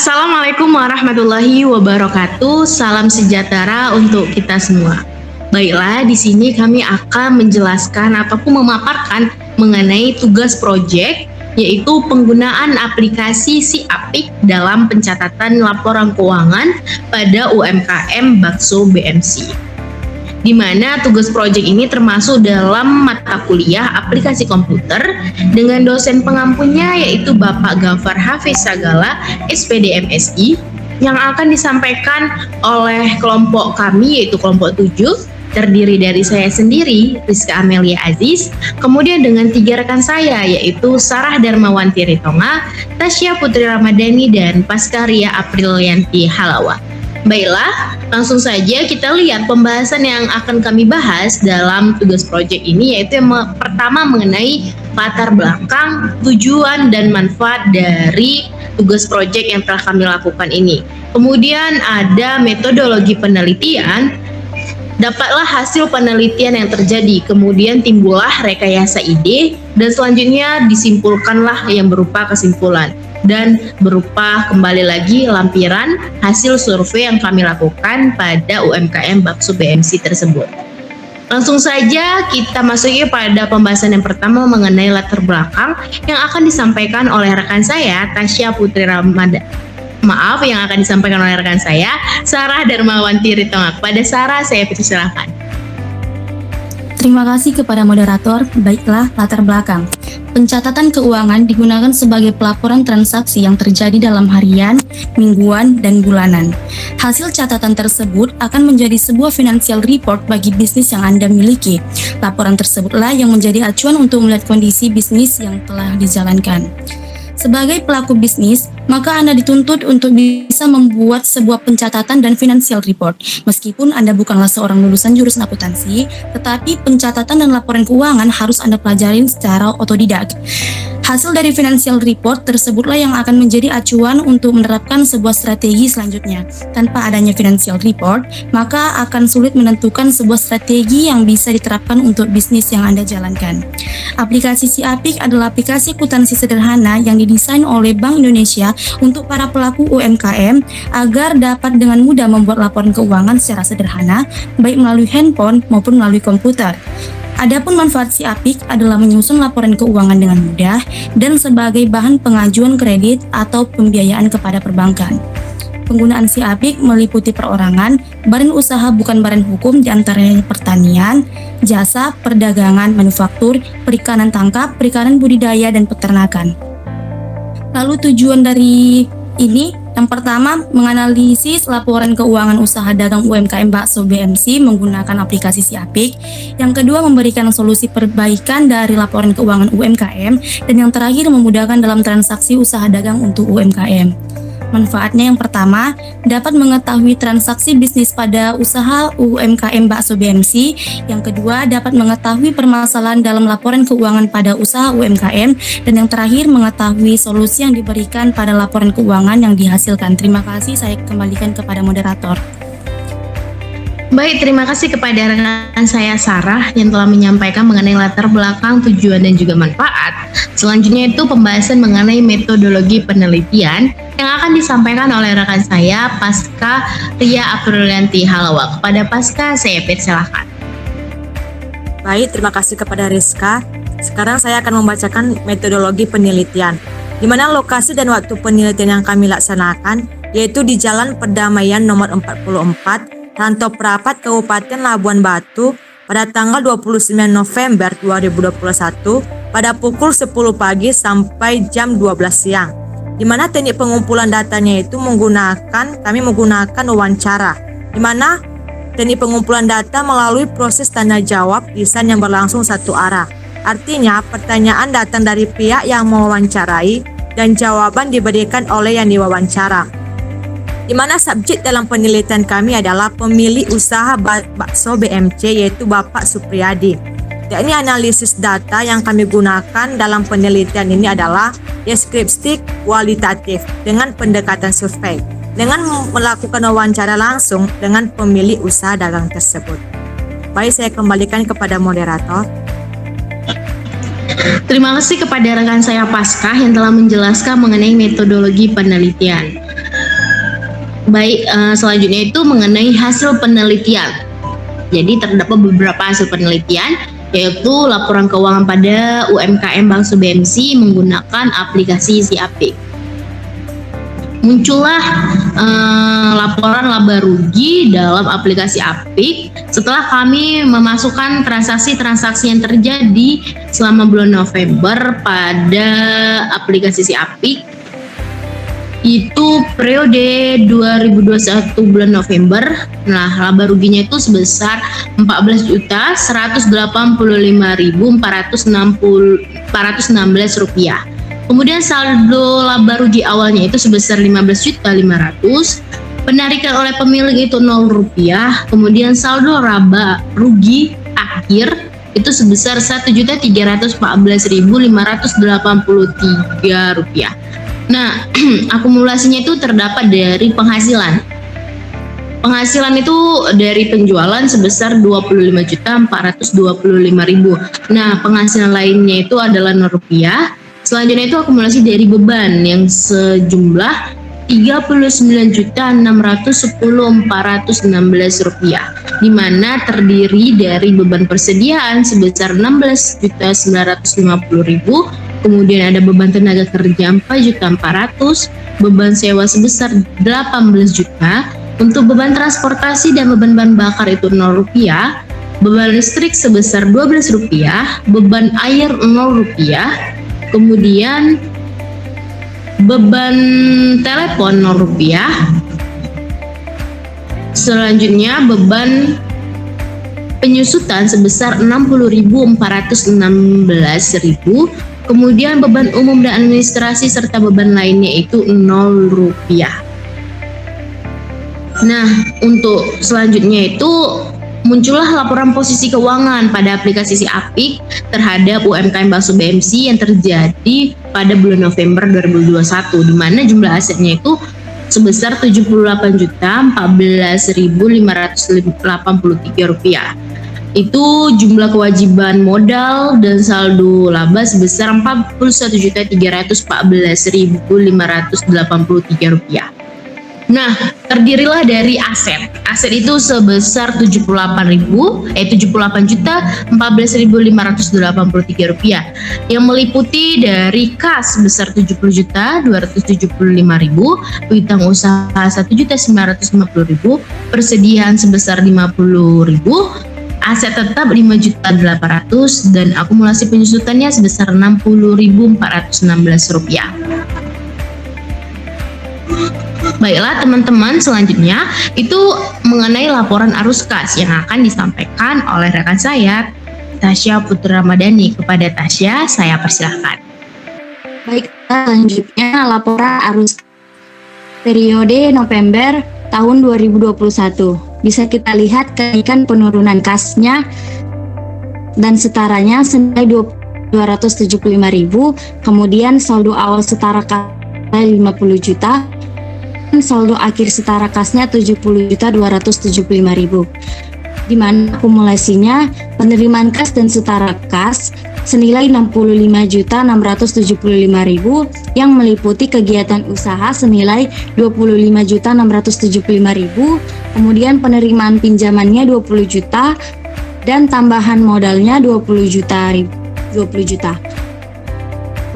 Assalamualaikum warahmatullahi wabarakatuh. Salam sejahtera untuk kita semua. Baiklah, di sini kami akan menjelaskan ataupun memaparkan mengenai tugas proyek, yaitu penggunaan aplikasi SIAPIK dalam pencatatan laporan keuangan pada UMKM Bakso BMC. Di mana tugas proyek ini termasuk dalam mata kuliah aplikasi komputer dengan dosen pengampunya yaitu Bapak Gafar Hafiz Sagala, SPD MSI, yang akan disampaikan oleh kelompok kami yaitu kelompok 7, terdiri dari saya sendiri, Rizka Amelia Aziz, kemudian dengan 3 rekan saya yaitu Sarah Darmawanti Ritonga, Tasya Putri Ramadhani, dan Paskaria Aprilianti Halawa. Baiklah, langsung saja kita lihat pembahasan yang akan kami bahas dalam tugas proyek ini, yaitu yang pertama mengenai latar belakang, tujuan, dan manfaat dari tugas proyek yang telah kami lakukan ini. Kemudian ada metodologi penelitian, dapatlah hasil penelitian yang terjadi, kemudian timbullah rekayasa ide, dan selanjutnya disimpulkanlah yang berupa kesimpulan. Dan berupa kembali lagi lampiran hasil survei yang kami lakukan pada UMKM Bakso BMC tersebut. Langsung saja kita masuki pada pembahasan yang pertama mengenai latar belakang yang akan disampaikan oleh rekan saya Tasya Putri Ramadhani. Yang akan disampaikan oleh rekan saya Sarah Darmawanti Ritonga. Kepada Sarah saya persilakan. Terima kasih kepada moderator. Baiklah, latar belakang. Pencatatan keuangan digunakan sebagai pelaporan transaksi yang terjadi dalam harian, mingguan, dan bulanan. Hasil catatan tersebut akan menjadi sebuah financial report bagi bisnis yang Anda miliki. Laporan tersebutlah yang menjadi acuan untuk melihat kondisi bisnis yang telah dijalankan. Sebagai pelaku bisnis, maka Anda dituntut untuk bisa membuat sebuah pencatatan dan financial report. Meskipun Anda bukanlah seorang lulusan jurusan akuntansi, tetapi pencatatan dan laporan keuangan harus Anda pelajarin secara otodidak. Hasil dari financial report tersebutlah yang akan menjadi acuan untuk menerapkan sebuah strategi selanjutnya. Tanpa adanya financial report, maka akan sulit menentukan sebuah strategi yang bisa diterapkan untuk bisnis yang Anda jalankan. Aplikasi SIAPIK adalah aplikasi akuntansi sederhana yang didesain oleh Bank Indonesia untuk para pelaku UMKM agar dapat dengan mudah membuat laporan keuangan secara sederhana, baik melalui handphone maupun melalui komputer. Adapun manfaat SIAPIK adalah menyusun laporan keuangan dengan mudah dan sebagai bahan pengajuan kredit atau pembiayaan kepada perbankan. Penggunaan SIAPIK meliputi perorangan, badan usaha bukan badan hukum diantaranya pertanian, jasa, perdagangan, manufaktur, perikanan tangkap, perikanan budidaya, dan peternakan. Lalu tujuan dari ini, yang pertama, menganalisis laporan keuangan usaha dagang UMKM Bakso BMC menggunakan aplikasi SIAPIK. Yang kedua, memberikan solusi perbaikan dari laporan keuangan UMKM. Dan yang terakhir, memudahkan dalam transaksi usaha dagang untuk UMKM. Manfaatnya yang pertama, dapat mengetahui transaksi bisnis pada usaha UMKM Bakso BMC. Yang kedua, dapat mengetahui permasalahan dalam laporan keuangan pada usaha UMKM. Dan yang terakhir, mengetahui solusi yang diberikan pada laporan keuangan yang dihasilkan. Terima kasih, saya kembalikan kepada moderator. Baik, terima kasih kepada rekan saya Sarah yang telah menyampaikan mengenai latar belakang, tujuan, dan juga manfaat. Selanjutnya itu pembahasan mengenai metodologi penelitian yang akan disampaikan oleh rekan saya Paskaria Aprilianti Halawa. Kepada Paska, saya persilakan. Baik, terima kasih kepada Rizka. Sekarang saya akan membacakan metodologi penelitian, di mana lokasi dan waktu penelitian yang kami laksanakan yaitu di Jalan Perdamaian nomor 44, Rantau Prapat, Kabupaten Labuan Batu, pada tanggal 29 November 2021 pada pukul 10 pagi sampai jam 12 siang. Di mana teknik pengumpulan datanya itu kami menggunakan wawancara, di mana teknik pengumpulan data melalui proses tanya jawab lisan yang berlangsung satu arah. Artinya pertanyaan datang dari pihak yang mewawancarai dan jawaban diberikan oleh yang diwawancara. Di mana subjek dalam penelitian kami adalah pemilik usaha Bakso BMC yaitu Bapak Supriyadi. Teknik analisis data yang kami gunakan dalam penelitian ini adalah deskriptif kualitatif dengan pendekatan survei, dengan melakukan wawancara langsung dengan pemilik usaha dagang tersebut. Baik, saya kembalikan kepada moderator. Terima kasih kepada rekan saya Paskah yang telah menjelaskan mengenai metodologi penelitian. Baik, selanjutnya itu mengenai hasil penelitian. Jadi terdapat beberapa hasil penelitian, yaitu laporan keuangan pada UMKM Bank BMC menggunakan aplikasi Siapik. Muncullah laporan laba rugi dalam aplikasi Apik setelah kami memasukkan transaksi-transaksi yang terjadi selama bulan November pada aplikasi Siapik. Itu periode 2021 bulan November. Nah, laba ruginya itu sebesar 14.455.416 rupiah. Kemudian saldo laba rugi awalnya itu sebesar 15.500.000. Penarikan oleh pemilik itu 0 rupiah. Kemudian saldo laba rugi akhir itu sebesar 1.314.583 rupiah. Nah, akumulasinya itu terdapat dari penghasilan. Penghasilan itu dari penjualan sebesar 25.425.000. Nah, penghasilan lainnya itu adalah 0 rupiah. Selanjutnya itu akumulasi dari beban yang sejumlah 39.610.416 rupiah, di mana terdiri dari beban persediaan sebesar 16.950.000, kemudian ada beban tenaga kerja 4.400.000, beban sewa sebesar 18 juta, untuk beban transportasi dan beban bahan bakar itu 0 rupiah, beban listrik sebesar 12 rupiah, beban air 0 rupiah, kemudian beban telepon 0 rupiah. Selanjutnya beban penyusutan sebesar 60.416.000, kemudian beban umum dan administrasi serta beban lainnya itu 0 rupiah. Nah, untuk selanjutnya itu muncullah laporan posisi keuangan pada aplikasi Siapik terhadap UMKM Bakso BMC yang terjadi pada bulan November 2021, di mana jumlah asetnya itu sebesar 78.014.583 rupiah. Itu jumlah kewajiban modal dan saldo laba sebesar 41.314.583 rupiah. Nah, terdirilah dari aset. Aset itu sebesar 78.014.583 rupiah, yang meliputi dari kas sebesar 70.275.000, piutang usaha 1.950.000, persediaan sebesar 50.000, aset tetap 5.800.000, dan akumulasi penyusutannya sebesar 60.416 rupiah. Baiklah teman-teman, selanjutnya itu mengenai laporan arus kas yang akan disampaikan oleh rekan saya, Tasya Putri Ramadhani. Kepada Tasya, saya persilahkan. Baik, selanjutnya laporan arus periode November tahun 2021. Bisa kita lihat kenaikan penurunan kasnya dan setaranya senilai 275.000, kemudian saldo awal setara kas 50 juta, saldo akhir setara kasnya 70.275.000, di mana akumulasinya penerimaan kas dan setara kas senilai 65.675.000 yang meliputi kegiatan usaha senilai 25.675.000, kemudian penerimaan pinjamannya 20 juta dan tambahan modalnya 20 juta.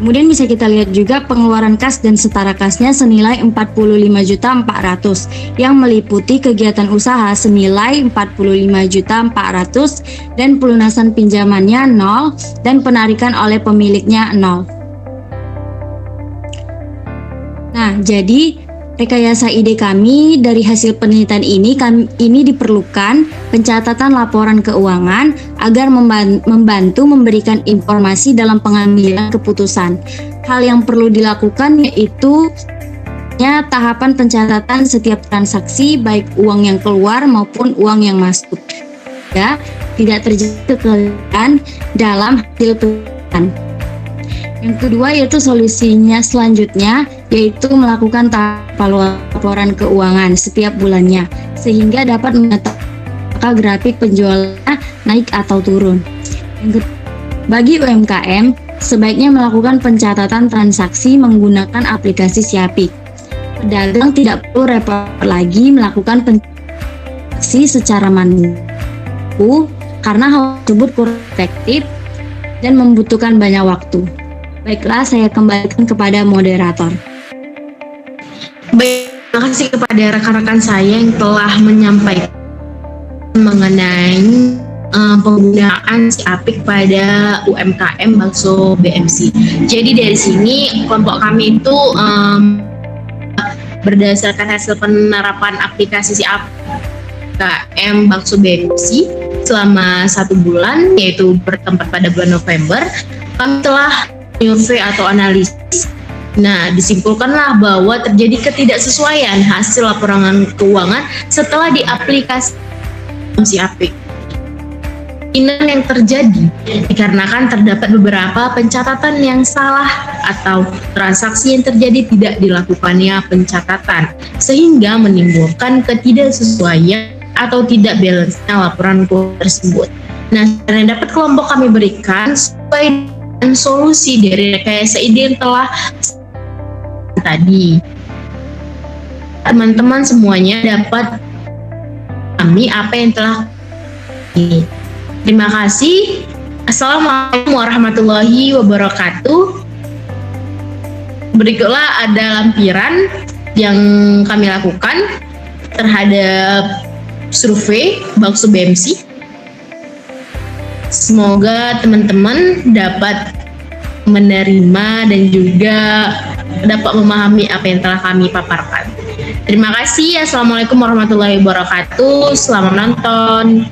Kemudian bisa kita lihat juga pengeluaran kas dan setara kasnya senilai 45.400.000 yang meliputi kegiatan usaha senilai 45.400.000 dan pelunasan pinjamannya 0 dan penarikan oleh pemiliknya 0. Nah, jadi rekayasa ide kami dari hasil penelitian ini diperlukan pencatatan laporan keuangan agar membantu memberikan informasi dalam pengambilan keputusan. Hal yang perlu dilakukan yaitu tahapan pencatatan setiap transaksi, baik uang yang keluar maupun uang yang masuk. Ya, tidak terjadi kekeliruan dalam hasil penelitian. Yang kedua yaitu solusinya selanjutnya yaitu melakukan tahap laporan keuangan setiap bulannya sehingga dapat mengetahui apakah grafik penjualannya naik atau turun. Yang kedua, bagi UMKM sebaiknya melakukan pencatatan transaksi menggunakan aplikasi Siapik. Pedagang tidak perlu repot lagi melakukan transaksi secara manual karena hal tersebut kurang efektif dan membutuhkan banyak waktu. Baiklah, saya kembalikan kepada moderator. Baik, terima kasih kepada rekan-rekan saya yang telah menyampaikan mengenai penggunaan si Apik pada UMKM bakso BMC. Jadi dari sini kelompok kami itu berdasarkan hasil penerapan aplikasi si Apik UMKM bakso BMC selama 1 bulan, yaitu bertempat pada bulan November, kami telah survei atau analisis. Nah, disimpulkanlah bahwa terjadi ketidaksesuaian hasil laporan keuangan setelah diaplikasikan si Apik. Kemungkinan yang terjadi dikarenakan terdapat beberapa pencatatan yang salah atau transaksi yang terjadi tidak dilakukannya pencatatan, sehingga menimbulkan ketidaksesuaian atau tidak balance-nya laporan keuangan tersebut. Nah, yang dapat kelompok kami berikan sesuai dengan solusi dari rekayasa ide yang telah tadi. Teman-teman semuanya dapat kami apa yang telah ini. Terima kasih. Assalamualaikum warahmatullahi wabarakatuh. Berikutlah ada lampiran yang kami lakukan terhadap survei bakso BMC. Semoga teman-teman dapat menerima dan juga dapat memahami apa yang telah kami paparkan. Terima kasih. Assalamualaikum warahmatullahi wabarakatuh. Selamat menonton.